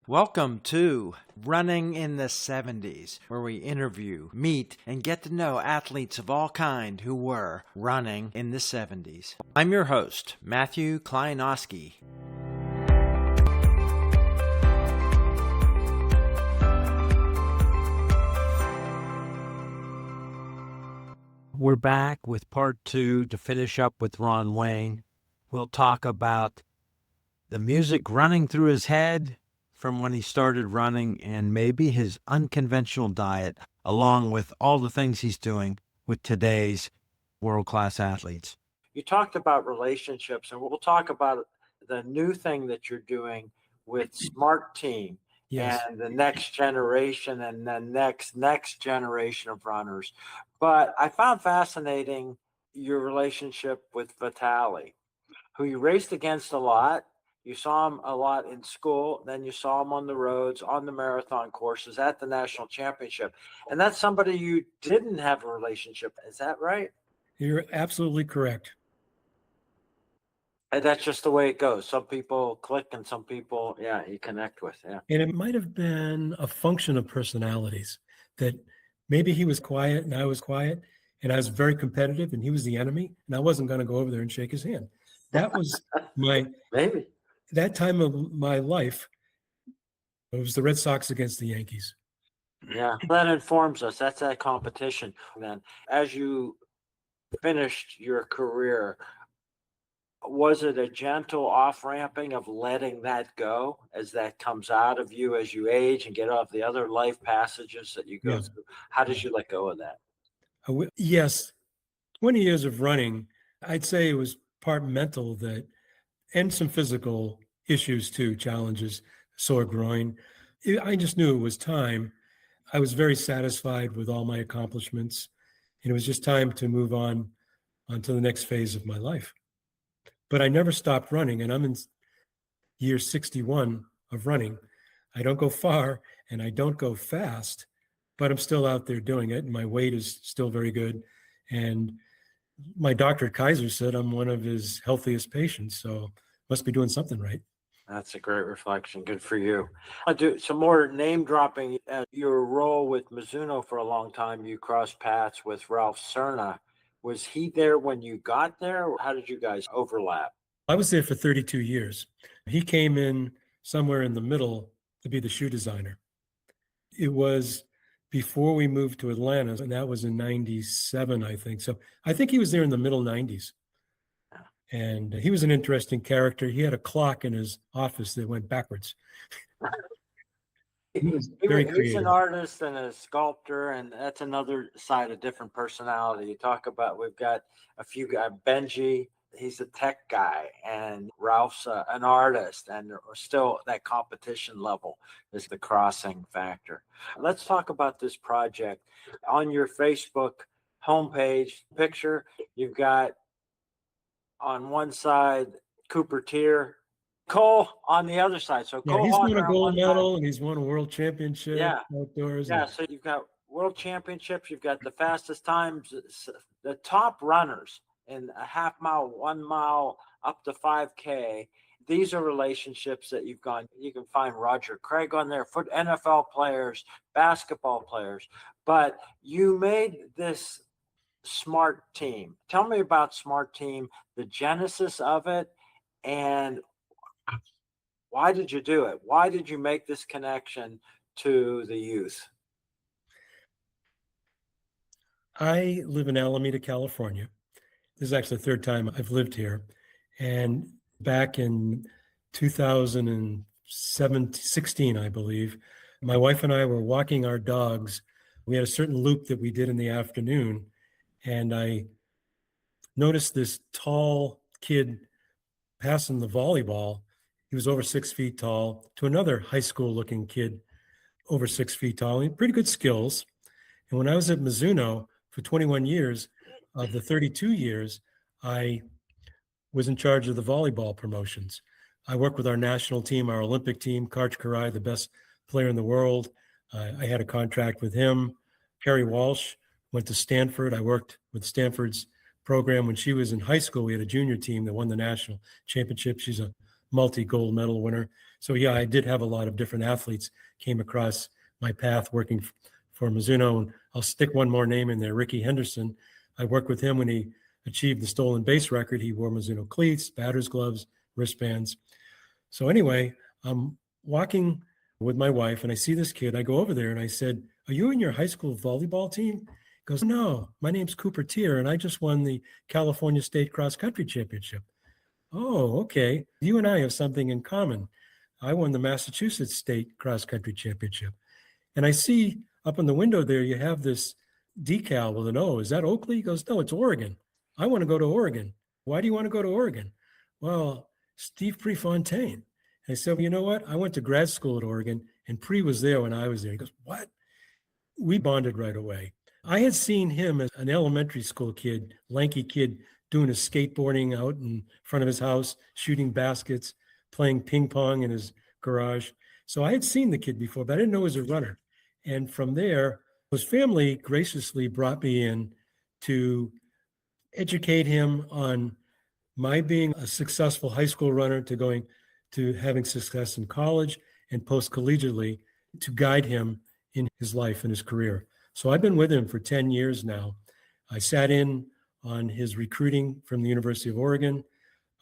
Welcome to Running in the 70s, where we interview, meet, and get to know athletes of all kind who were running in the 70s. I'm your host, Natl AAU. We're back with part 2 to finish up with Ron Wayne. We'll talk about the music running through his head from when he started running and maybe his unconventional diet, along with all the things he's doing with today's world-class athletes. You talked about relationships, and we'll talk about the new thing that you're doing with SMARTeam. Yes. And the next generation and the next generation of runners. But I found fascinating your relationship with Vitaly, who you raced against a lot. You saw him a lot in school, then you saw him on the roads, on the marathon courses, at the national championship. And that's somebody you didn't have a relationship. Is that right? You're absolutely correct. And that's just the way it goes. Some people click and some people, you connect with. Yeah. And it might have been a function of personalities, that maybe he was quiet and I was quiet, and I was very competitive and he was the enemy, and I wasn't going to go over there and shake his hand. That was maybe. That time of my life, it was the Red Sox against the Yankees. Yeah, that informs us. That's that competition. Then, as you finished your career, was it a gentle off-ramping of letting that go as that comes out of you as you age and get off the other life passages that you go through? How did you let go of that? Yes, 20 years of running, I'd say it was part mental and some physical issues too, challenges, sore groin. I just knew it was time. I was very satisfied with all my accomplishments, and it was just time to move on to the next phase of my life. But I never stopped running, and I'm in year 61 of running. I don't go far and I don't go fast, but I'm still out there doing it, and my weight is still very good. And my doctor at Kaiser said I'm one of his healthiest patients, so must be doing something right. That's a great reflection. Good for you. I'll do some more name dropping. Your role with Mizuno for a long time, you crossed paths with Ralph Cerna. Was he there when you got there? How did you guys overlap? I was there for 32 years. He came in somewhere in the middle to be the shoe designer. It was before we moved to Atlanta, and that was in 97, I think. So I think he was there in the middle 90s. And he was an interesting character. He had a clock in his office that went backwards. He's an artist and a sculptor, and that's another side of different personality. You talk about, we've got a few guys, Benji, he's a tech guy, and Ralph's an artist, and still that competition level is the crossing factor. Let's talk about this project. On your Facebook homepage picture, you've got on one side Cooper Tier, Cole on the other side. So Cole, he's won a gold medal and he's won a world championship outdoors. Yeah, so you've got world championships, you've got the fastest times, the top runners in a half mile, 1 mile, up to 5K. These are relationships that you can find Roger Craig on there, NFL players, basketball players, but you made this SMARTeam. Tell me about SMARTeam, the genesis of it, and why did you do it? Why did you make this connection to the youth? I live in Alameda, California. This is actually the third time I've lived here. And back in 2016, I believe, my wife and I were walking our dogs. We had a certain loop that we did in the afternoon, and I noticed this tall kid passing the volleyball. He was over 6 feet tall, to another high school looking kid over 6 feet tall. He had pretty good skills. And when I was at Mizuno for 21 years, of the 32 years, I was in charge of the volleyball promotions. I worked with our national team, our Olympic team, 𝐑𝐮𝐫𝐭, the best player in the world. I had a contract with him. Carrie Walsh went to Stanford. I worked with Stanford's program when she was in high school. We had a junior team that won the national championship. She's a multi-gold medal winner. So yeah, I did have a lot of different athletes came across my path working for Mizuno. And I'll stick one more name in there, Ricky Henderson. I worked with him when he achieved the stolen base record. He wore Mizuno cleats, batter's gloves, wristbands. So anyway, I'm walking with my wife and I see this kid. I go over there and I said, "Are you in your high school volleyball team?" He goes, "No, my name's Cooper Tier and I just won the California State Cross Country Championship." "Oh, okay. You and I have something in common. I won the Massachusetts State Cross Country Championship." And I see up in the window there, you have this decal with an O. "Is that Oakley?" He goes, "No, it's Oregon. I want to go to Oregon." "Why do you want to go to Oregon?" "Well, Steve Prefontaine." I said, "Well, you know what? I went to grad school at Oregon and Pre was there when I was there." He goes, "What?" We bonded right away. I had seen him as an elementary school kid, lanky kid, doing his skateboarding out in front of his house, shooting baskets, playing ping pong in his garage. So I had seen the kid before, but I didn't know he was a runner. And from there, his family graciously brought me in to educate him on my being a successful high school runner to going to having success in college and post-collegiately to guide him in his life and his career. So I've been with him for 10 years now. I sat in on his recruiting from the University of Oregon.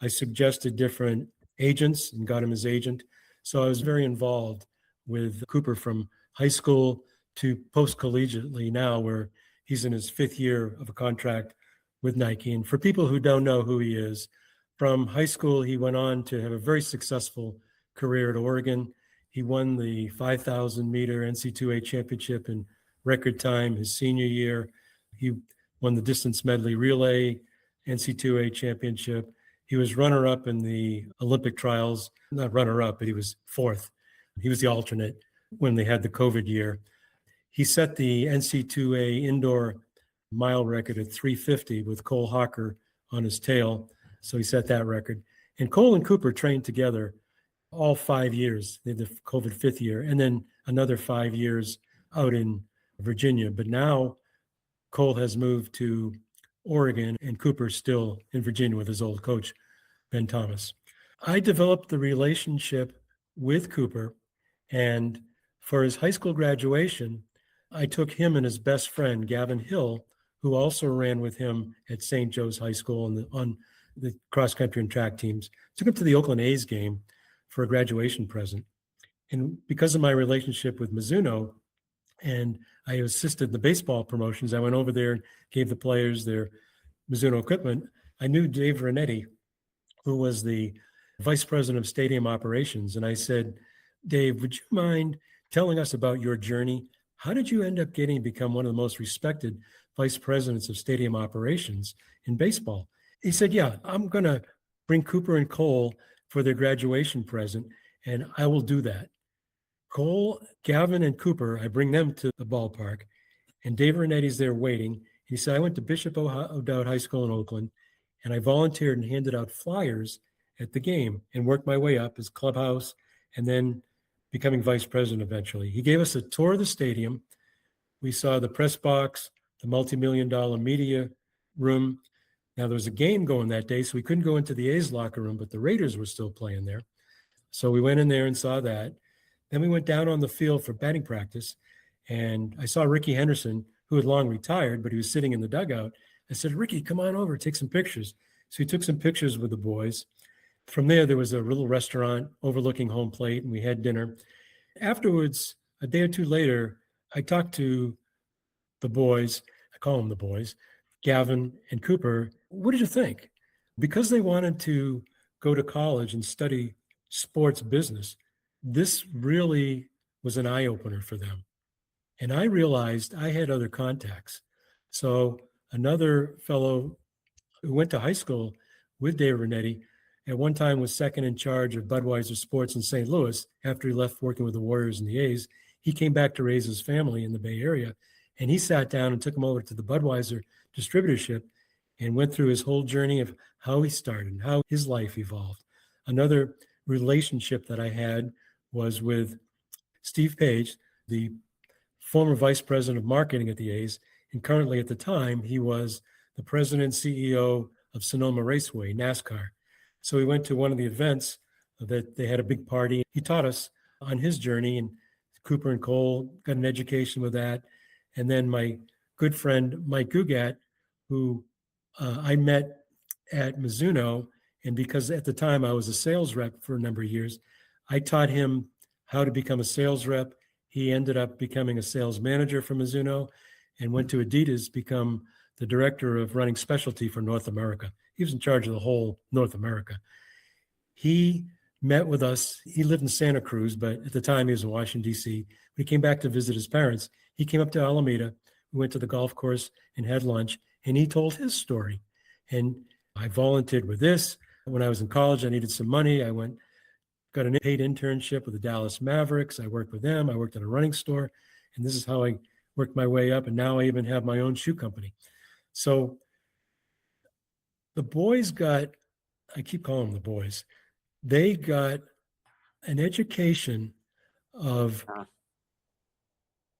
I suggested different agents and got him his agent. So I was very involved with Cooper from high school to post-collegiately now, where he's in his 5th year of a contract with Nike. And for people who don't know who he is, from high school, he went on to have a very successful career at Oregon. He won the 5,000 meter NC2A championship in record time his senior year. He won the distance medley relay NC2A championship. He was runner-up in the Olympic trials, not runner-up, but he was 4th. He was the alternate when they had the COVID year. He set the NC2A indoor mile record at 3:50 with Cole Hawker on his tail. So he set that record. And Cole and Cooper trained together all 5 years. They had the COVID 5th year, and then another 5 years out in Virginia. But now Cole has moved to Oregon and Cooper's still in Virginia with his old coach, Ben Thomas. I developed the relationship with Cooper, and for his high school graduation, I took him and his best friend, Gavin Hill, who also ran with him at St. Joe's High School on the cross country and track teams, took him to the Oakland A's game for a graduation present. And because of my relationship with Mizuno, and I assisted the baseball promotions, I went over there and gave the players their Mizuno equipment. I knew Dave Renetti, who was the vice president of stadium operations. And I said, "Dave, would you mind telling us about your journey? How did you end up become one of the most respected vice presidents of stadium operations in baseball?" He said, "Yeah, I'm going to bring Cooper and Cole for their graduation present, and I will do that." Cole, Gavin, and Cooper, I bring them to the ballpark, and Dave Renetti's there waiting. He said, "I went to Bishop O'Dowd High School in Oakland, and I volunteered and handed out flyers at the game and worked my way up as clubhouse and then becoming vice president eventually." He gave us a tour of the stadium. We saw the press box, the multi-million-dollar media room. Now, there was a game going that day, so we couldn't go into the A's locker room, but the Raiders were still playing there. So we went in there and saw that. Then we went down on the field for batting practice, and I saw Ricky Henderson, who had long retired, but he was sitting in the dugout. I said, "Ricky, come on over, take some pictures." So he took some pictures with the boys. From there was a little restaurant overlooking home plate, and we had dinner. Afterwards, a day or two later, I talked to the boys. I call them the boys, Gavin and Cooper. "What did you think?" Because they wanted to go to college and study sports business, this really was an eye-opener for them. And I realized I had other contacts. So another fellow who went to high school with Dave Renetti at one time was second in charge of Budweiser Sports in St. Louis after he left working with the Warriors and the A's. He came back to raise his family in the Bay Area, and he sat down and took him over to the Budweiser distributorship and went through his whole journey of how he started and how his life evolved. Another relationship that I had was with Steve Page, the former vice president of marketing at the A's, and currently at the time, he was the president and CEO of Sonoma Raceway, NASCAR. So we went to one of the events that they had a big party. He taught us on his journey, and Cooper and Cole got an education with that. And then my good friend, Mike Gugat, who I met at Mizuno. And because at the time I was a sales rep for a number of years, I taught him how to become a sales rep. He ended up becoming a sales manager for Mizuno and went to Adidas, become the director of running specialty for North America. He was in charge of the whole North America. He met with us. He lived in Santa Cruz, but at the time he was in Washington, D.C. When he came back to visit his parents, he came up to Alameda. We went to the golf course and had lunch, and he told his story. And I volunteered with this. When I was in college, I needed some money. I got a paid internship with the Dallas Mavericks. I worked with them. I worked at a running store. And this is how I worked my way up. And now I even have my own shoe company. So the boys I keep calling them the boys, they got an education of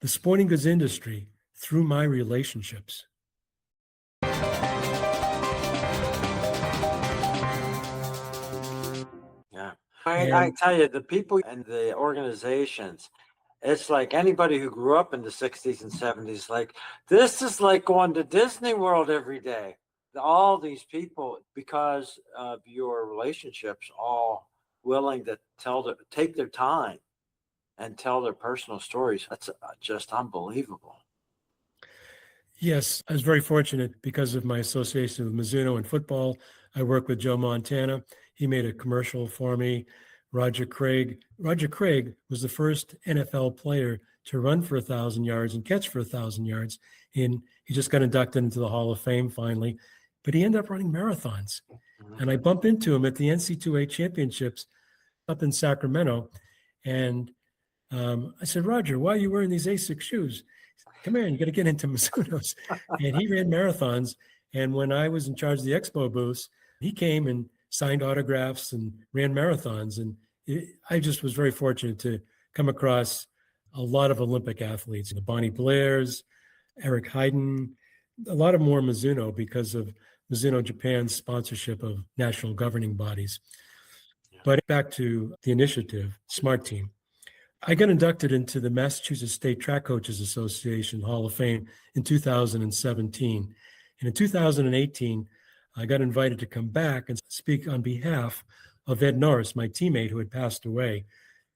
the sporting goods industry through my relationships. Yeah. I tell you, the people and the organizations, it's like anybody who grew up in the 60s and 70s, like this is like going to Disney World every day. All these people, because of your relationships, all willing to take their time and tell their personal stories. That's just unbelievable. Yes, I was very fortunate because of my association with Mizuno and football. I worked with Joe Montana. He made a commercial for me. Roger Craig. Roger Craig was the first NFL player to run for 1,000 yards and catch for 1,000 yards. And he just got inducted into the Hall of Fame finally. But he ended up running marathons. And I bumped into him at the NC2A championships up in Sacramento. And I said, Roger, why are you wearing these ASICS shoes? Come here, you got to get into Mizuno's. And he ran marathons. And when I was in charge of the expo booths, he came and signed autographs and ran marathons. And I just was very fortunate to come across a lot of Olympic athletes, the Bonnie Blairs, Eric Hayden, a lot of more Mizuno because of Mizuno Japan's sponsorship of national governing bodies. But back to the initiative, SMARTeam. I got inducted into the Massachusetts State Track Coaches Association Hall of Fame in 2017. And in 2018, I got invited to come back and speak on behalf of Ed Norris, my teammate who had passed away.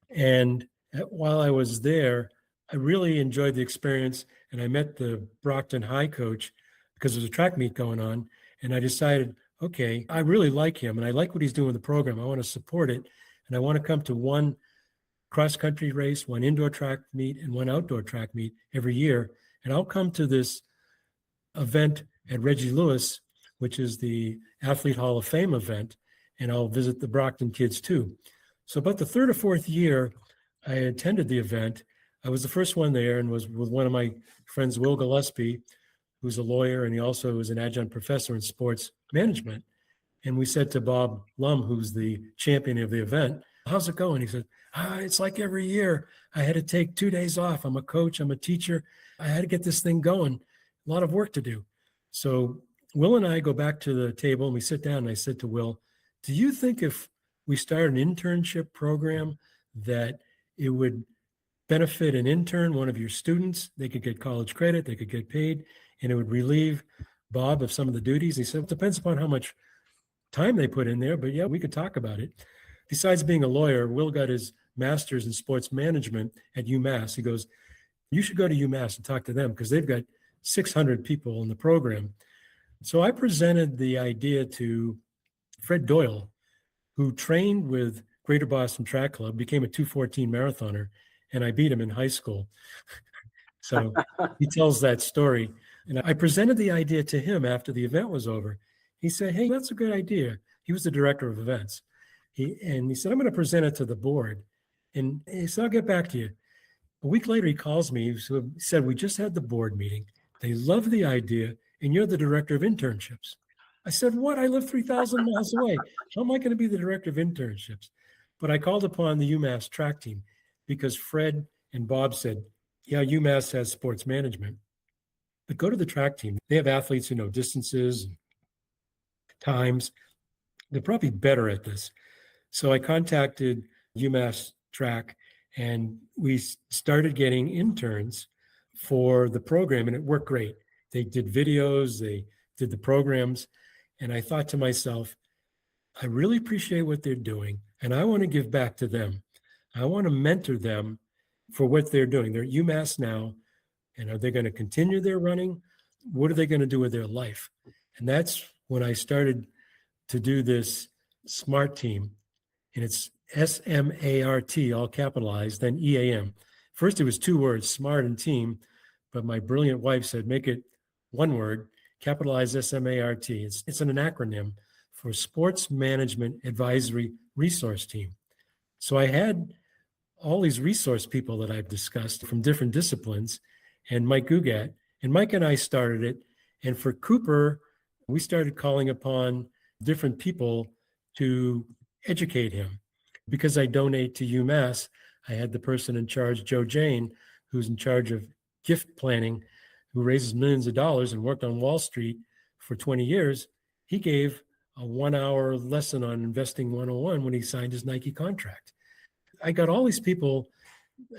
And while I was there, I really enjoyed the experience. And I met the Brockton High coach because there's a track meet going on. And I decided, okay, I really like him and I like what he's doing with the program. I want to support it. And I want to come to one cross-country race, one indoor track meet, and one outdoor track meet every year. And I'll come to this event at Reggie Lewis, which is the Athlete Hall of Fame event, and I'll visit the Brockton kids too. So about the third or fourth year I attended the event, I was the first one there and was with one of my friends, Will Gillespie, who's a lawyer, and he also is an adjunct professor in sports management. And we said to Bob Lum, who's the champion of the event, how's it going? He said, it's like every year. I had to take 2 days off. I'm a coach. I'm a teacher. I had to get this thing going. A lot of work to do. So Will and I go back to the table and we sit down and I said to Will, do you think if we start an internship program that it would benefit an intern, one of your students? They could get college credit, they could get paid, and it would relieve Bob of some of the duties. He said, it depends upon how much time they put in there, but yeah, we could talk about it. Besides being a lawyer, Will got his master's in sports management at UMass. He goes, you should go to UMass and talk to them because they've got 600 people in the program. So I presented the idea to Fred Doyle, who trained with Greater Boston Track Club, became a 2:14 marathoner, and I beat him in high school. So he tells that story. And I presented the idea to him after the event was over. He said, hey, that's a good idea. He was the director of events. He said, I'm going to present it to the board. And he said, I'll get back to you. A week later, he calls me. He said, we just had the board meeting. They love the idea, and you're the director of internships. I said, what? I live 3,000 miles away. How am I going to be the director of internships? But I called upon the UMass track team because Fred and Bob said, yeah, UMass has sports management, but go to the track team. They have athletes who know distances, times. They're probably better at this. So I contacted UMass Track, and we started getting interns for the program, and it worked great. They did videos, they did the programs, and I thought to myself, I really appreciate what they're doing, and I want to give back to them. I want to mentor them for what they're doing. They're at UMass now, and are they going to continue their running? What are they going to do with their life? And that's when I started to do this SMARTeam, and it's SMART, all capitalized, then EAM. First, it was 2 words, SMART and team, but my brilliant wife said, make it 1 word, capitalize SMART. It's an acronym for Sports Management Advisory Resource Team. So I had all these resource people that I've discussed from different disciplines, and Mike 𝐏𝐭, and Mike and I started it. And for Cooper, we started calling upon different people to educate him. Because I donate to UMass, I had the person in charge, Joe Jane, who's in charge of gift planning, who raises millions of dollars and worked on Wall Street for 20 years. He gave a 1-hour lesson on investing 101 when he signed his Nike contract. I got all these people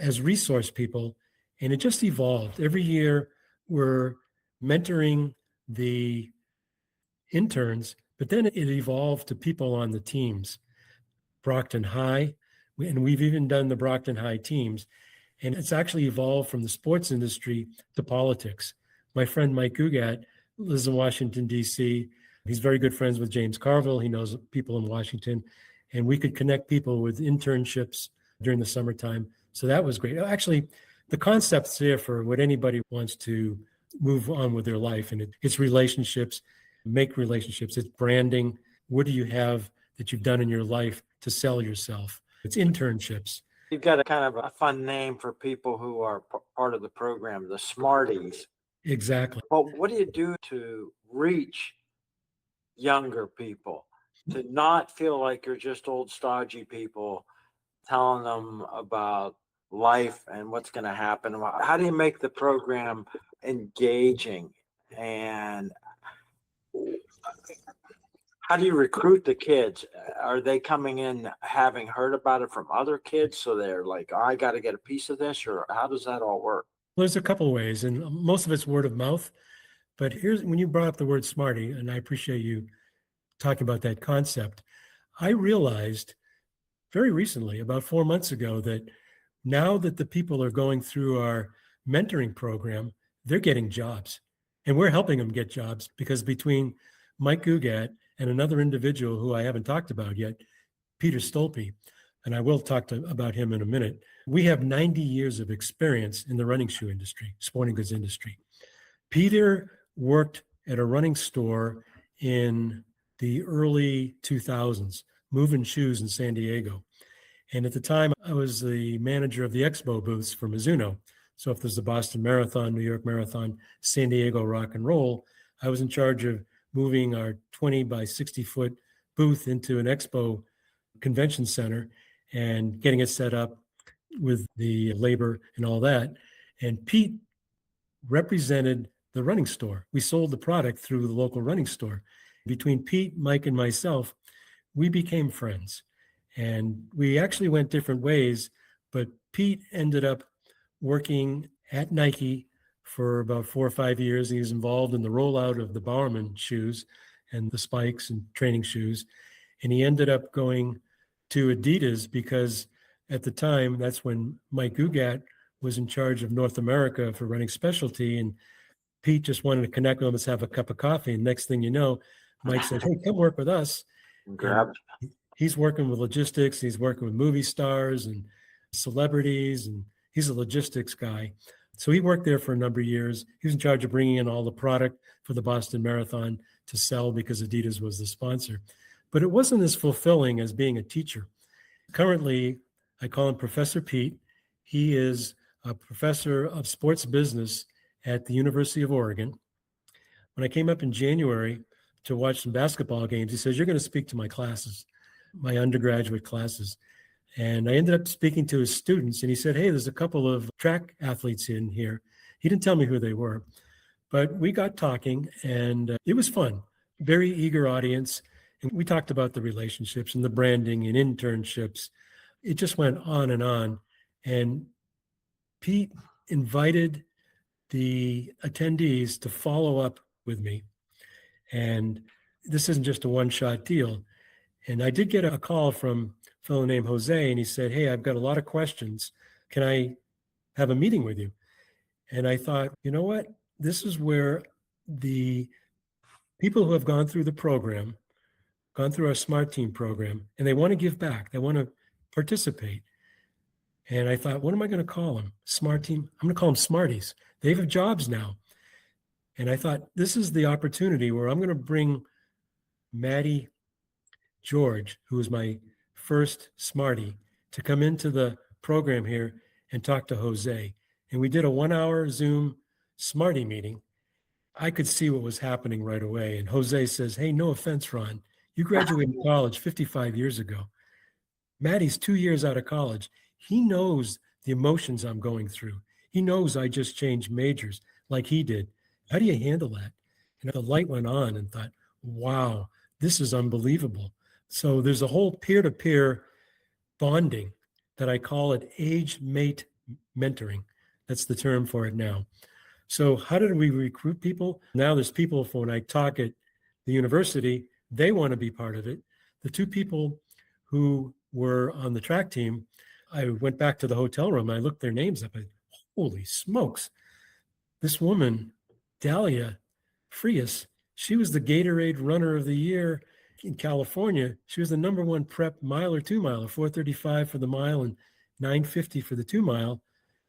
as resource people, and it just evolved. Every year we're mentoring the interns, but then it evolved to people on the teams. Brockton High, and we've even done the Brockton High teams. And it's actually evolved from the sports industry to politics. My friend Mike 𝐏𝐭 lives in Washington, D.C. He's very good friends with James Carville. He knows people in Washington. And we could connect people with internships during the summertime. So that was great. Actually, the concept's there for what anybody wants to move on with their life. And it's relationships, make relationships. It's branding. What do you have that you've done in your life to sell yourself? It's internships. You've got a kind of a fun name for people who are part of the program, the Smarties. Exactly. But what do you do to reach younger people, to not feel like you're just old stodgy people telling them about life and what's going to happen? How do you make the program engaging, and how do you recruit the kids? Are they coming in having heard about it from other kids, so they're like, oh, I got to get a piece of this, or how does that all work? There's a couple of ways, and most of it's word of mouth. But here's when you brought up the word Smarty, and I appreciate you talking about that concept. I realized very recently, about 4 months ago, that now that the people are going through our mentoring program, they're getting jobs, and we're helping them get jobs, because between Mike 𝐏𝐭 and another individual who I haven't talked about yet, Peter Stolpe, and I will talk about him in a minute. We have 90 years of experience in the running shoe industry, sporting goods industry. Peter worked at a running store in the early 2000s, moving shoes in San Diego. And at the time, I was the manager of the expo booths for Mizuno. So if there's the Boston Marathon, New York Marathon, San Diego Rock and Roll, I was in charge of moving our 20 by 60 foot booth into an expo convention center and getting it set up with the labor and all that. And Pete represented the running store. We sold the product through the local running store. Between Pete, Mike, and myself, we became friends. And we actually went different ways, but Pete ended up working at Nike for about 4 or 5 years. He was involved in the rollout of the Bowerman shoes and the spikes and training shoes. And he ended up going to Adidas because at the time, that's when Mike 𝐏𝐭 was in charge of North America for running specialty. And Pete just wanted to connect with him, let's have a cup of coffee. And next thing you know, Mike said, hey, come work with us. He's working with logistics. He's working with movie stars and celebrities, and he's a logistics guy. So he worked there for a number of years. He was in charge of bringing in all the product for the Boston Marathon to sell because Adidas was the sponsor. But it wasn't as fulfilling as being a teacher. Currently, I call him Professor Pete. He is a professor of sports business at the University of Oregon. When I came up in January to watch some basketball games, he says, you're going to speak to my classes, my undergraduate classes. And I ended up speaking to his students, and he said, hey, there's a couple of track athletes in here. He didn't tell me who they were, but we got talking, and it was fun. Very eager audience. And we talked about the relationships and the branding and internships. It just went on and on. And Pete invited the attendees to follow up with me. And this isn't just a one-shot deal. And I did get a call from a fellow named Jose, and he said, "Hey, I've got a lot of questions. Can I have a meeting with you?" And I thought, you know what? This is where the people who have gone through the program, gone through our SMARTeam program, and they want to give back, they want to participate. And I thought, what am I going to call them? SMARTeam? I'm going to call them Smarties. They have jobs now. And I thought, this is the opportunity where I'm going to bring Maddie George, who was my first Smartie, to come into the program here and talk to Jose. And we did a 1-hour Zoom Smartie meeting. I could see what was happening right away. And Jose says, "Hey, no offense, Ron, you graduated college 55 years ago. Maddie's 2 years out of college. He knows the emotions I'm going through. He knows I just changed majors like he did. How do you handle that?" And the light went on and thought, wow, this is unbelievable. So there's a whole peer-to-peer bonding that I call it age mate mentoring. That's the term for it now. So how did we recruit people? Now there's people for when I talk at the university, they want to be part of it. The two people who were on the track team, I went back to the hotel room. I looked their names up. Holy smokes. This woman, Dahlia Frias, she was the Gatorade Runner of the Year in California. She was the #1 prep miler, 2-miler, 4:35 for the mile and 9:50 for the 2-mile.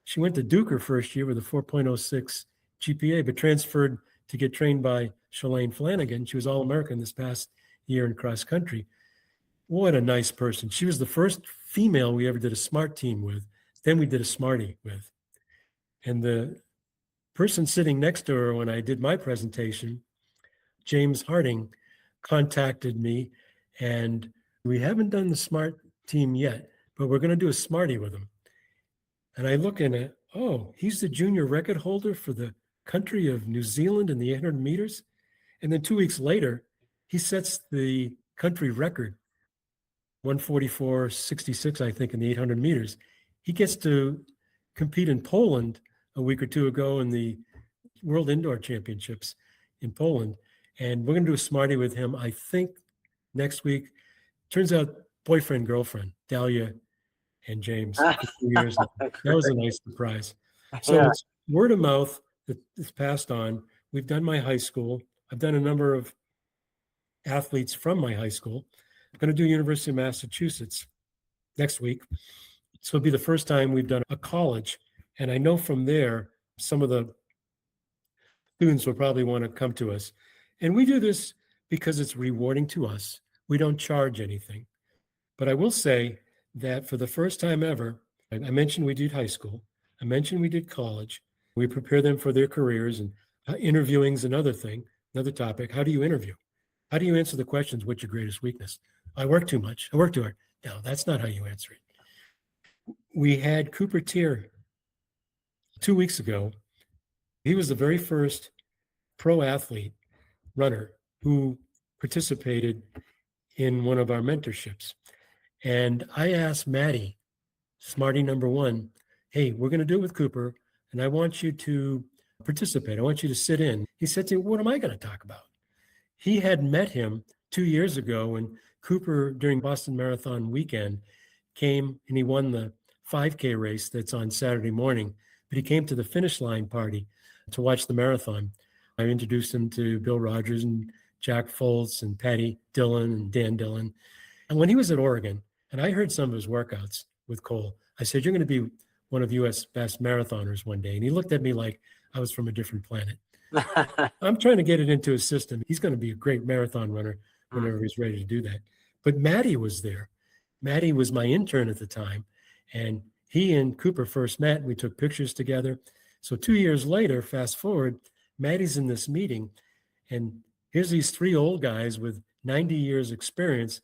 She went to Duke her first year with a 4.06 GPA, but transferred to get trained by Shalane Flanagan. She was All-American this past year in cross country. What a nice person. She was the first female we ever did a SMARTeam with. Then we did a Smartie with. And the person sitting next to her when I did my presentation, James Harding, contacted me, and we haven't done the SMARTeam yet, but we're going to do a Smartie with him. And I look in it, oh, he's the junior record holder for the country of New Zealand in the 800 meters. And then 2 weeks later, he sets the country record, 144.66, I think, in the 800 meters. He gets to compete in Poland a week or two ago in the World Indoor Championships in Poland. And we're going to do a Smartie with him, I think, next week. Turns out boyfriend, girlfriend, Dahlia and James, for 2 years now. That was a nice surprise. So it's word of mouth that is passed on. We've done my high school. I've done a number of athletes from my high school. I'm going to do University of Massachusetts next week. So it'll be the first time we've done a college. And I know from there, some of the students will probably want to come to us. And we do this because it's rewarding to us. We don't charge anything. But I will say that for the first time ever, I mentioned we did high school. I mentioned we did college. We prepare them for their careers, and interviewing is another thing, another topic. How do you interview? How do you answer the questions, what's your greatest weakness? I work too much. I work too hard. No, that's not how you answer it. We had Cooper Tier 2 weeks ago. He was the very first pro athlete runner who participated in one of our mentorships. And I asked Maddie, Smartie #1, hey, we're going to do it with Cooper, and I want you to participate. I want you to sit in. He said to me, what am I going to talk about? He had met him 2 years ago when Cooper, during Boston Marathon weekend, came and he won the 5K race that's on Saturday morning, but he came to the finish line party to watch the marathon. I introduced him to Bill Rogers and Jack Foltz and Patty Dillon and Dan Dillon. And when he was at Oregon, and I heard some of his workouts with Cole, I said, you're going to be one of U.S. best marathoners one day. And he looked at me like I was from a different planet. I'm trying to get it into his system. He's going to be a great marathon runner whenever he's ready to do that. But Maddie was there. Maddie was my intern at the time. And he and Cooper first met, and we took pictures together. So 2 years later, fast forward, Maddie's in this meeting, and here's these three old guys with 90 years experience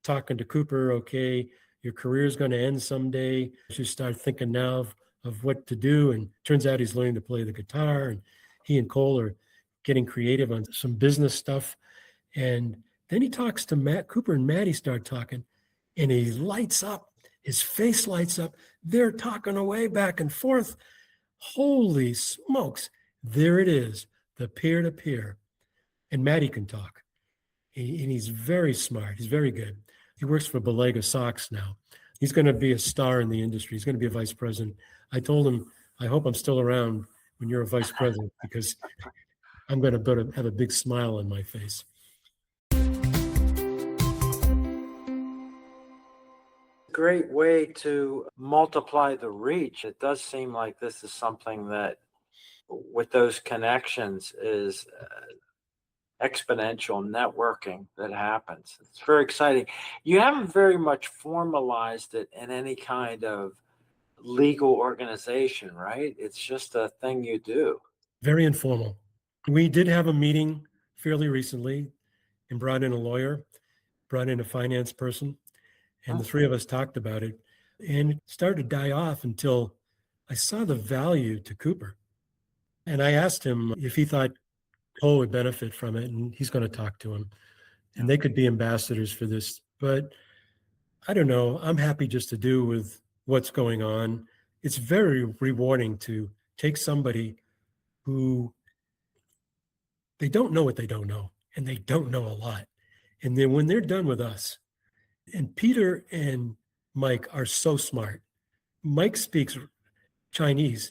talking to Cooper. Okay, your career is going to end someday. You should start thinking now of what to do. And turns out he's learning to play the guitar, and he and Cole are getting creative on some business stuff. And Then he talks to Matt Cooper, and Maddie start talking, and he lights up. His face lights up. They're talking away back and forth. Holy smokes. There it is, the peer-to-peer. And Maddie can talk. And he's very smart. He's very good. He works for 𝐑𝐮𝐫𝐭 Socks now. He's going to be a star in the industry. He's going to be a vice president. I told him, I hope I'm still around when you're a vice president, because I'm going to have a big smile on my face. Great way to multiply the reach. It does seem like this is something that, with those connections, is exponential networking that happens. It's very exciting. You haven't very much formalized it in any kind of legal organization, right? It's just a thing you do. Very informal. We did have a meeting fairly recently and brought in a lawyer, brought in a finance person, and the three of us talked about it, and it started to die off until I saw the value to Cooper. And I asked him if he thought Cole would benefit from it, and he's going to talk to him. And they could be ambassadors for this. But I don't know. I'm happy just to do with what's going on. It's very rewarding to take somebody who they don't know what they don't know, and they don't know a lot. And then when they're done with us, and Peter and Mike are so smart. Mike speaks Chinese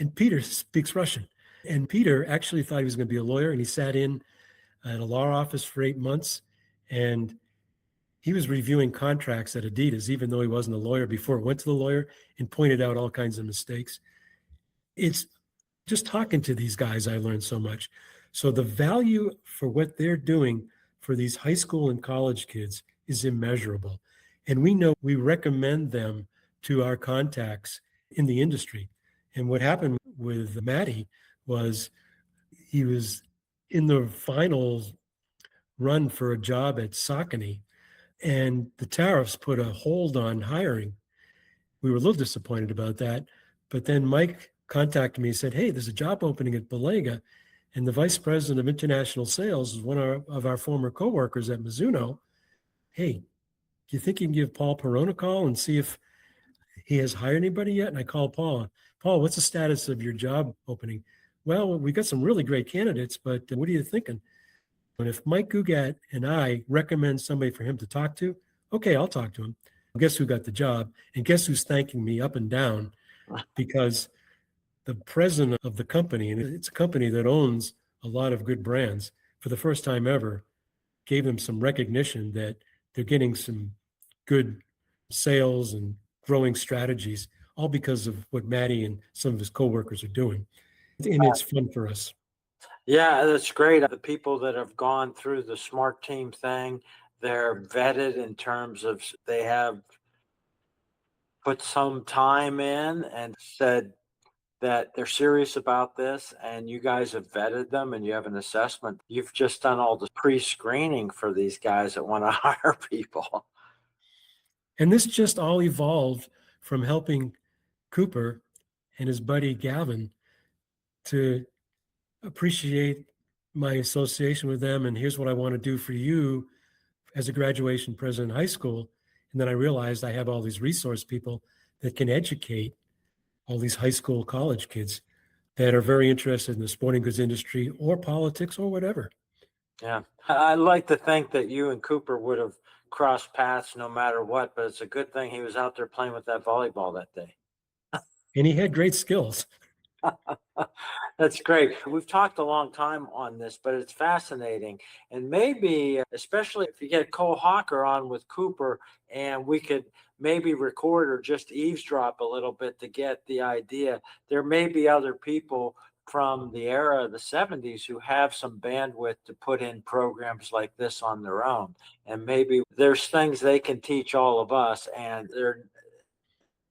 and Peter speaks Russian. And Peter actually thought he was going to be a lawyer, and he sat in at a law office for 8 months, and he was reviewing contracts at Adidas, even though he wasn't a lawyer, before it went to the lawyer, and pointed out all kinds of mistakes. It's just talking to these guys, I learned so much. So the value for what they're doing for these high school and college kids is immeasurable. And we recommend them to our contacts in the industry. And what happened with Maddie was he was in the final run for a job at Saucony, and the tariffs put a hold on hiring. We were a little disappointed about that. But then Mike contacted me and said, hey, there's a job opening at 𝐑𝐮𝐫𝐭, and the vice president of international sales is one of our former coworkers at Mizuno. Hey, do you think you can give Paul Perone a call and see if he has hired anybody yet? And I called Paul. Paul, what's the status of your job opening? Well, we got some really great candidates, but what are you thinking? And if Mike 𝐏𝐭 and I recommend somebody for him to talk to, okay, I'll talk to him. Guess who got the job? And guess who's thanking me up and down? Because the president of the company, and it's a company that owns a lot of good brands, for the first time ever, gave them some recognition that they're getting some good sales and growing strategies, all because of what Maddie and some of his coworkers are doing. And it's fun for us. Yeah, that's great. The people that have gone through the SMARTeam thing, they're vetted in terms of they have put some time in and said that they're serious about this, and you guys have vetted them and you have an assessment. You've just done all the pre-screening for these guys that want to hire people. And this just all evolved from helping Cooper and his buddy Gavin to appreciate my association with them. And here's what I want to do for you as a graduation present in high school. And then I realized I have all these resource people that can educate all these high school, college kids that are very interested in the sporting goods industry or politics or whatever. Yeah, I like to think that you and Cooper would have crossed paths no matter what, but it's a good thing he was out there playing with that volleyball that day. And he had great skills. That's great. We've talked a long time on this, but it's fascinating. And maybe, especially if you get 𝐏𝐵𝐭 on with Cooper, and we could maybe record or just eavesdrop a little bit to get the idea. There may be other people from the era of the 70s who have some bandwidth to put in programs like this on their own. And maybe there's things they can teach all of us, and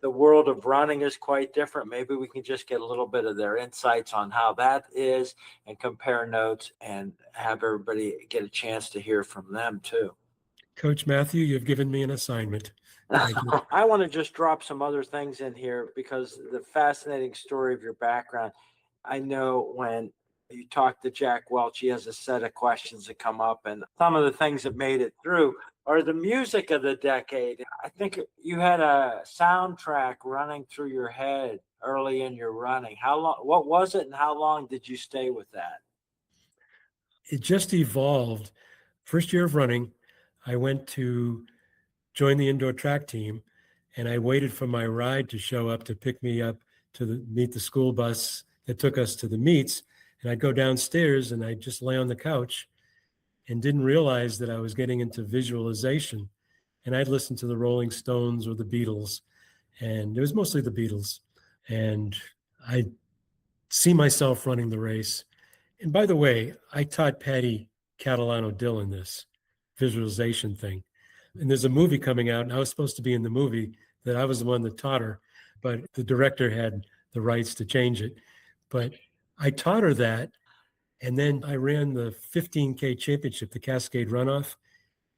the world of running is quite different. Maybe we can just get a little bit of their insights on how that is and compare notes and have everybody get a chance to hear from them too. Coach Matthew, you've given me an assignment. I want to just drop some other things in here because the fascinating story of your background. I know when You talk to Jack Welch, he has a set of questions that come up, and some of the things that made it through are the music of the decade. I think you had a soundtrack running through your head early in your running. How long, what was it, and how long did you stay with that? It just evolved. First year of running, I went to join the indoor track team, and I waited for my ride to show up to pick me up to meet the school bus that took us to the meets. And I'd go downstairs and I'd just lay on the couch and didn't realize that I was getting into visualization. And I'd listen to the Rolling Stones or the Beatles, and it was mostly the Beatles. And I'd see myself running the race. And by the way, I taught Patty Catalano Dillon this visualization thing. And there's a movie coming out, and I was supposed to be in the movie that I was the one that taught her, but the director had the rights to change it. But I taught her that, and then I ran the 15K championship, the Cascade Runoff,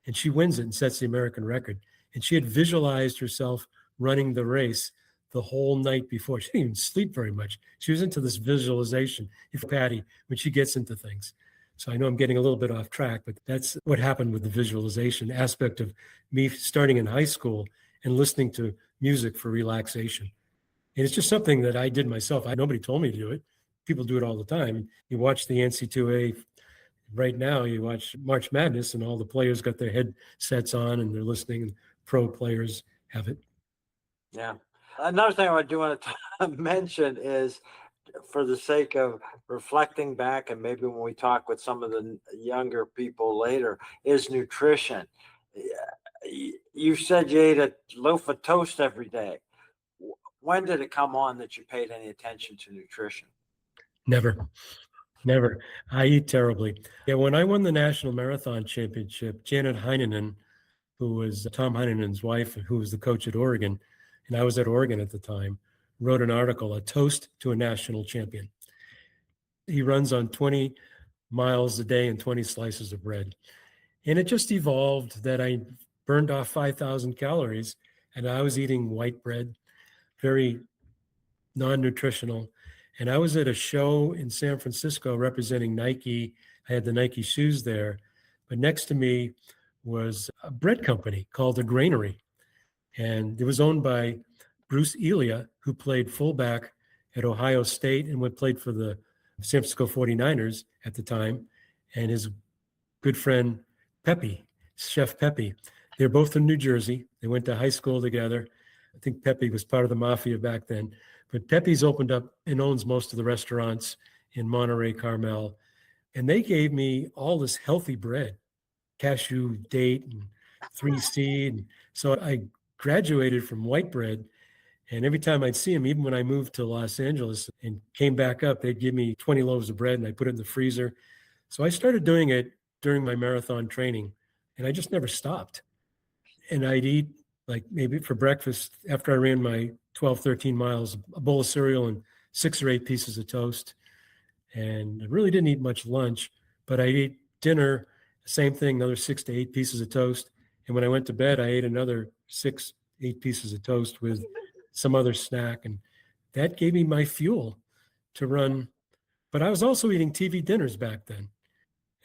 and she wins it and sets the American record. And she had visualized herself running the race the whole night before. She didn't even sleep very much. She was into this visualization. If Patty, when she gets into things. So I know I'm getting a little bit off track, but that's what happened with the visualization aspect of me starting in high school and listening to music for relaxation. And it's just something that I did myself. Nobody told me to do it. People do it all the time. You watch the NC2A right now, you watch March Madness, and all the players got their headsets on and they're listening, and pro players have it. Yeah. Another thing I do want to mention is, for the sake of reflecting back, and maybe when we talk with some of the younger people later, is nutrition. You said you ate a loaf of toast every day. When did it come on that you paid any attention to nutrition? Never. I eat terribly. Yeah, when I won the National Marathon Championship, Janet Heineman, who was Tom Heinenen's wife, who was the coach at Oregon, and I was at Oregon at the time, wrote an article, A Toast to a National Champion. He runs on 20 miles a day and 20 slices of bread. And it just evolved that I burned off 5,000 calories, and I was eating white bread, very non-nutritional. And I was at a show in San Francisco representing Nike. I had the Nike shoes there, but next to me was a bread company called The Granary. And it was owned by Bruce Elia, who played fullback at Ohio State and played for the San Francisco 49ers at the time, and his good friend Pepe, Chef Pepe. They're both from New Jersey. They went to high school together. I think Pepe was part of the mafia back then. But Pepe's opened up and owns most of the restaurants in Monterey, Carmel. And they gave me all this healthy bread, cashew, date, and 3-seed. So I graduated from white bread. And every time I'd see them, even when I moved to Los Angeles and came back up, they'd give me 20 loaves of bread and I put it in the freezer. So I started doing it during my marathon training, and I just never stopped. And I'd eat, like, maybe for breakfast, after I ran my 12, 13 miles, a bowl of cereal and 6 or 8 pieces of toast. And I really didn't eat much lunch, but I'd eat dinner, same thing, another 6 to 8 pieces of toast. And when I went to bed, I ate another 6, 8 pieces of toast with some other snack. And that gave me my fuel to run. But I was also eating TV dinners back then.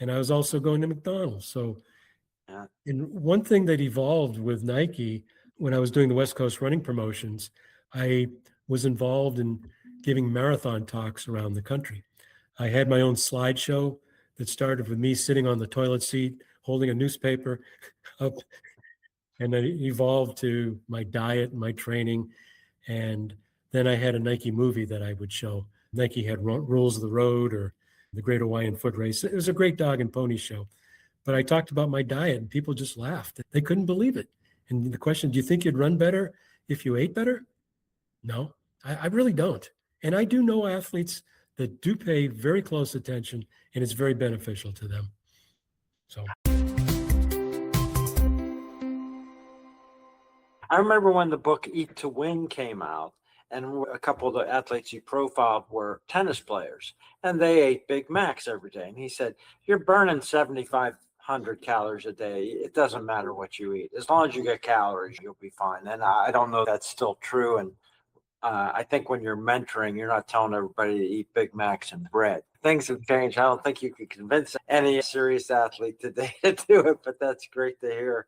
And I was also going to McDonald's. So, and one thing that evolved with Nike, when I was doing the West Coast running promotions, I was involved in giving marathon talks around the country. I had my own slideshow that started with me sitting on the toilet seat, holding a newspaper up, and then it evolved to my diet and my training. And then I had a Nike movie that I would show. Nike had Rules of the Road or the Great Hawaiian Foot Race. It was a great dog and pony show. But I talked about my diet and people just laughed. They couldn't believe it. And the question, do you think you'd run better if you ate better? No, I really don't. And I do know athletes that do pay very close attention, and it's very beneficial to them. So I remember when the book Eat to Win came out, and a couple of the athletes he profiled were tennis players, and they ate Big Macs every day. And he said, you're burning 7,500 calories a day. It doesn't matter what you eat. As long as you get calories, you'll be fine. And I don't know if that's still true. And I think when you're mentoring, you're not telling everybody to eat Big Macs and bread. things have changed. I don't think you could convince any serious athlete today to do it, but that's great to hear.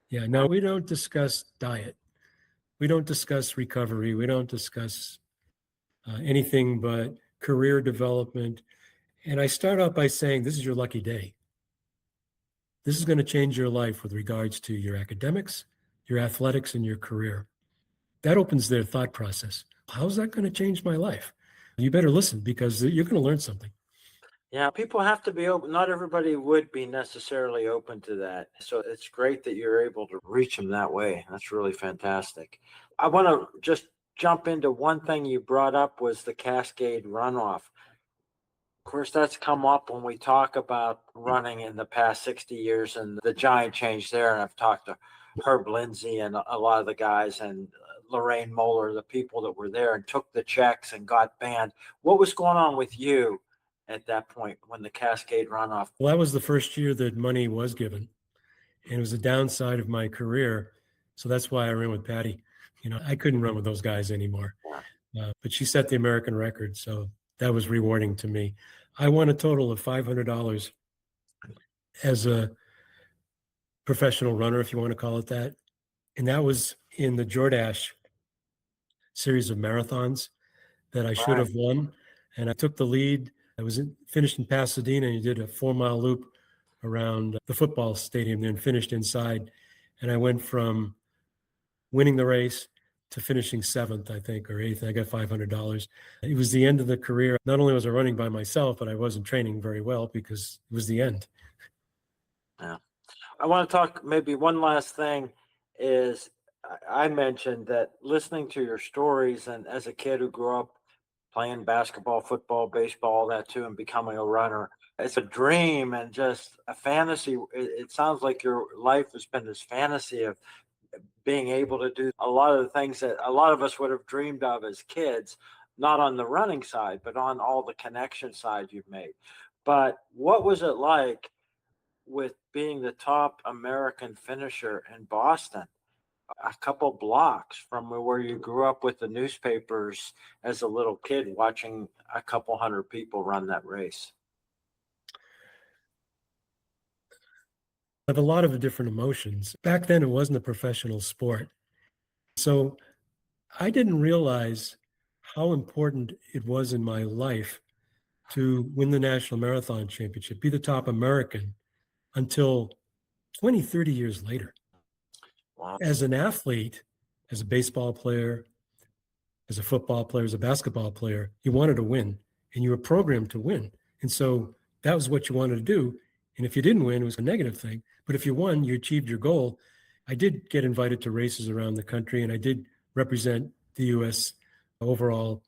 Yeah, no, we don't discuss diet. We don't discuss recovery. We don't discuss anything but career development. And I start out by saying, this is your lucky day. This is going to change your life with regards to your academics, your athletics, and your career. That opens their thought process. How's that going to change my life? You better listen, because you're going to learn something. Yeah, people have to be open. Not everybody would be necessarily open to that. So it's great that you're able to reach them that way. That's really fantastic. I want to just jump into one thing you brought up, was the Cascade runoff. Of course, that's come up when we talk about running in the past 60 years and the giant change there. And I've talked to Herb Lindsay and a lot of the guys, and Lorraine Moeller, the people that were there and took the checks and got banned. What was going on with you at that point when the Cascade runoff? Well, that was the first year that money was given, and it was a downside of my career. So that's why I ran with Patty. I couldn't run with those guys anymore. But she set the American record, so that was rewarding to me. I won a total of $500 as a professional runner, if you want to call it that. And that was in the Jordache series of marathons that I should have won. And I took the lead. I was finished in Pasadena, and you did a 4-mile loop around the football stadium, then finished inside. And I went from winning the race to finishing 7th, I think, or 8th. I got $500. It was the end of the career. Not only was I running by myself, but I wasn't training very well because it was the end. Yeah. I want to talk, maybe one last thing is, I mentioned that listening to your stories, and as a kid who grew up playing basketball, football, baseball, that too, and becoming a runner, it's a dream and just a fantasy. It sounds like your life has been this fantasy of being able to do a lot of the things that a lot of us would have dreamed of as kids, not on the running side, but on all the connection side you've made. But what was it like with being the top American finisher in Boston, a couple blocks from where you grew up with the newspapers as a little kid, watching a couple hundred people run that race? I have a lot of different emotions. Back then, it wasn't a professional sport. So I didn't realize how important it was in my life to win the National Marathon Championship, be the top American, until 20, 30 years later. Wow. As an athlete, as a baseball player, as a football player, as a basketball player, you wanted to win, and you were programmed to win. And so that was what you wanted to do. And if you didn't win, it was a negative thing. But if you won, you achieved your goal. I did get invited to races around the country, and I did represent the U.S. overall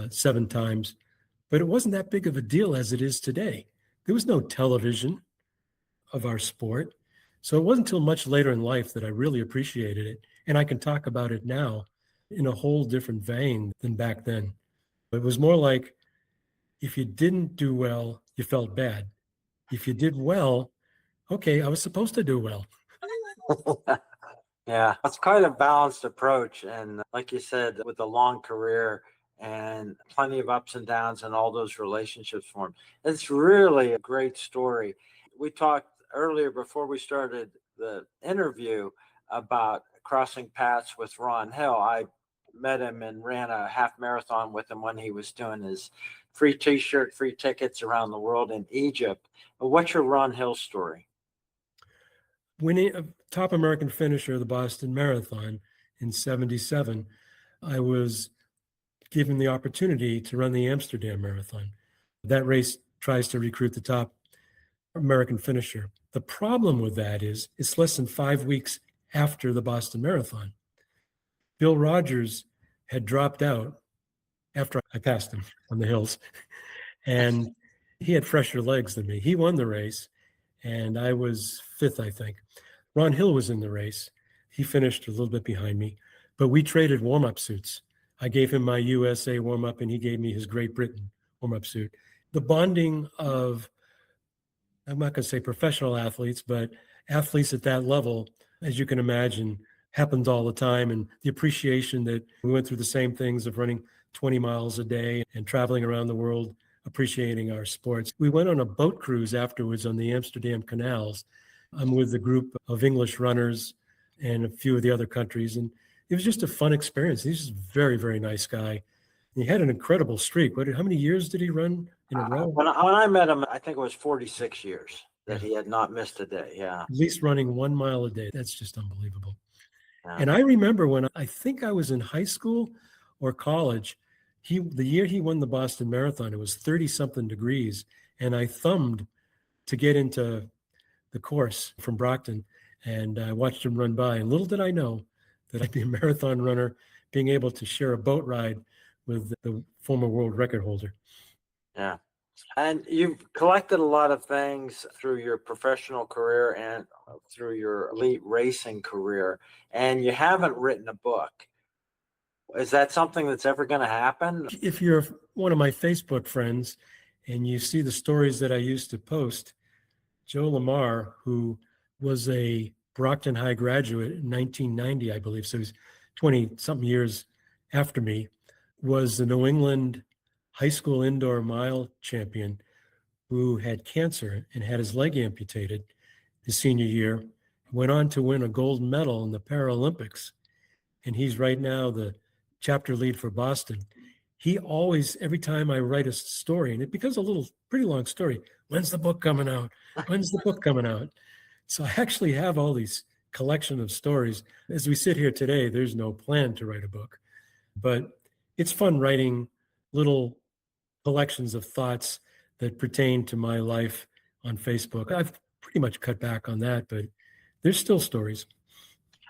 7 times. But it wasn't that big of a deal as it is today. There was no television of our sport. So it wasn't until much later in life that I really appreciated it. And I can talk about it now in a whole different vein than back then. It was more like, if you didn't do well, you felt bad. If you did well, okay, I was supposed to do well. Yeah, it's quite a balanced approach. And like you said, with a long career and plenty of ups and downs and all those relationships formed, it's really a great story. We talked earlier before we started the interview about crossing paths with Ron Hill. I met him and ran a half marathon with him when he was doing his free t-shirt, free tickets around the world in Egypt. But what's your Ron Hill story? Winning a top American finisher of the Boston Marathon in 77, I was given the opportunity to run the Amsterdam Marathon. That race tries to recruit the top American finisher. The problem with that is it's less than 5 weeks after the Boston Marathon. Bill Rogers had dropped out after I passed him on the hills, and he had fresher legs than me. He won the race, and I was 5th, I think. Ron Hill was in the race. He finished a little bit behind me, but we traded warm-up suits. I gave him my USA warm-up, and he gave me his Great Britain warm-up suit. The bonding of, I'm not going to say professional athletes, but athletes at that level, as you can imagine, happens all the time. And the appreciation that we went through the same things of running 20 miles a day and traveling around the world appreciating our sports. We went on a boat cruise afterwards on the Amsterdam canals. I'm with a group of English runners and a few of the other countries, and it was just a fun experience. He's a very, very nice guy. He had an incredible streak. How many years did he run in a row? When I met him, I think it was 46 years that he had not missed a day. Yeah. At least running 1 mile a day. That's just unbelievable. Yeah. And I remember when I think I was in high school or college, the year he won the Boston Marathon, it was 30-something degrees. And I thumbed to get into the course from Brockton. And I watched him run by. And little did I know that I'd be a marathon runner, being able to share a boat ride with the former world record holder. Yeah. And you've collected a lot of things through your professional career and through your elite racing career, and you haven't written a book. Is that something that's ever going to happen? If you're one of my Facebook friends and you see the stories that I used to post, Joe Lamar, who was a Brockton High graduate in 1990, I believe, so he's 20-something years after me, was the New England high school indoor mile champion who had cancer and had his leg amputated his senior year, went on to win a gold medal in the Paralympics. And he's right now the chapter lead for Boston. He always, every time I write a story, and it becomes a pretty long story, when's the book coming out? When's the book coming out? So I actually have all these collection of stories. As we sit here today, there's no plan to write a book, but it's fun writing little collections of thoughts that pertain to my life on Facebook. I've pretty much cut back on that, but there's still stories.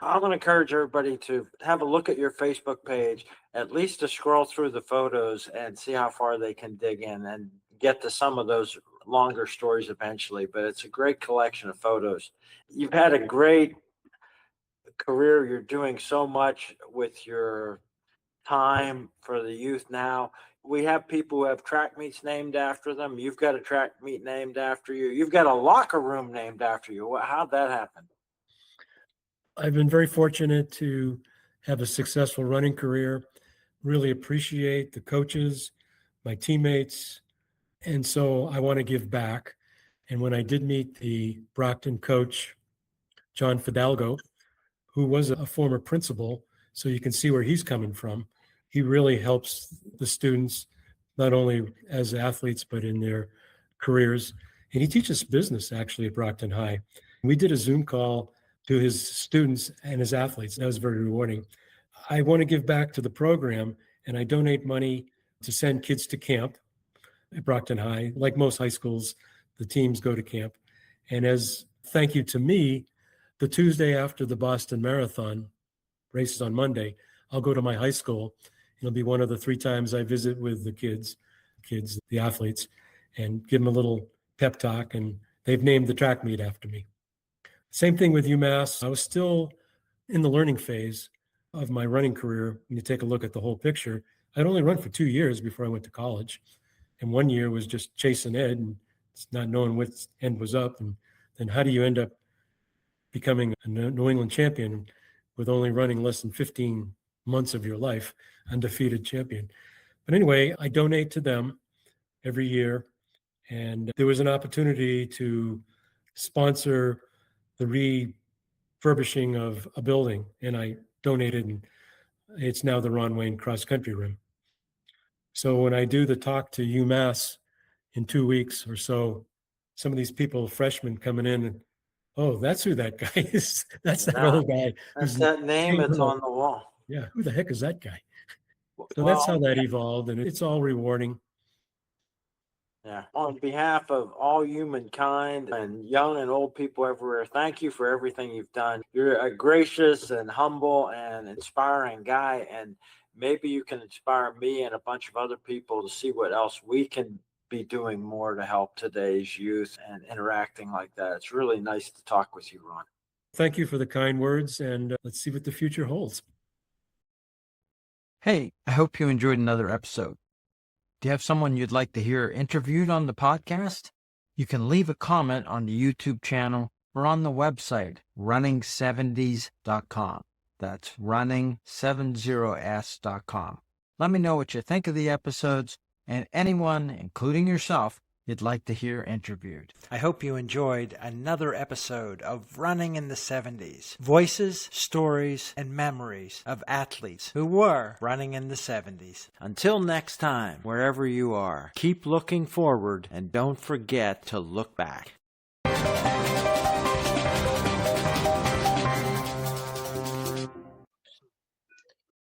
I'm going to encourage everybody to have a look at your Facebook page, at least to scroll through the photos and see how far they can dig in and get to some of those longer stories eventually. But it's a great collection of photos. You've had a great career. You're doing so much with your time for the youth now. We have people who have track meets named after them. You've got a track meet named after you. You've got a locker room named after you. How'd that happen? I've been very fortunate to have a successful running career, really appreciate the coaches, my teammates, and so I want to give back. And when I did meet the Brockton coach, John Fidalgo, who was a former principal, so you can see where he's coming from, he really helps the students, not only as athletes, but in their careers. And he teaches business actually at Brockton High. We did a Zoom call to his students and his athletes. That was very rewarding. I want to give back to the program, and I donate money to send kids to camp at Brockton High. Like most high schools, the teams go to camp. And as thank you to me, the Tuesday after the Boston Marathon, races on Monday, I'll go to my high school. It'll be one of the 3 times I visit with the kids, the athletes, and give them a little pep talk. And they've named the track meet after me. Same thing with UMass. I was still in the learning phase of my running career. When you take a look at the whole picture, I'd only run for 2 years before I went to college. And 1 year was just chasing Ed and not knowing what end was up. And then how do you end up becoming a New England champion with only running less than 15 months of your life, undefeated champion? But anyway, I donate to them every year. And there was an opportunity to sponsor the refurbishing of a building, and I donated, and it's now the Ron Wayne cross country rim. So when I do the talk to UMass in 2 weeks or so, some of these people, freshmen coming in, and oh, that's who that guy is. That's that old guy. That's that name that's on the wall. Yeah, who the heck is that guy? So that's how that evolved, and it's all rewarding. Yeah. On behalf of all humankind and young and old people everywhere, thank you for everything you've done. You're a gracious and humble and inspiring guy, and maybe you can inspire me and a bunch of other people to see what else we can be doing more to help today's youth and interacting like that. It's really nice to talk with you, Ron. Thank you for the kind words, and let's see what the future holds. Hey, I hope you enjoyed another episode. Do you have someone you'd like to hear interviewed on the podcast? You can leave a comment on the YouTube channel or on the website, running70s.com. That's running70s.com. Let me know what you think of the episodes, and anyone, including yourself, you'd like to hear interviewed. I hope you enjoyed another episode of Running in the 70s. Voices, stories, and memories of athletes who were running in the 70s. Until next time, wherever you are, keep looking forward and don't forget to look back.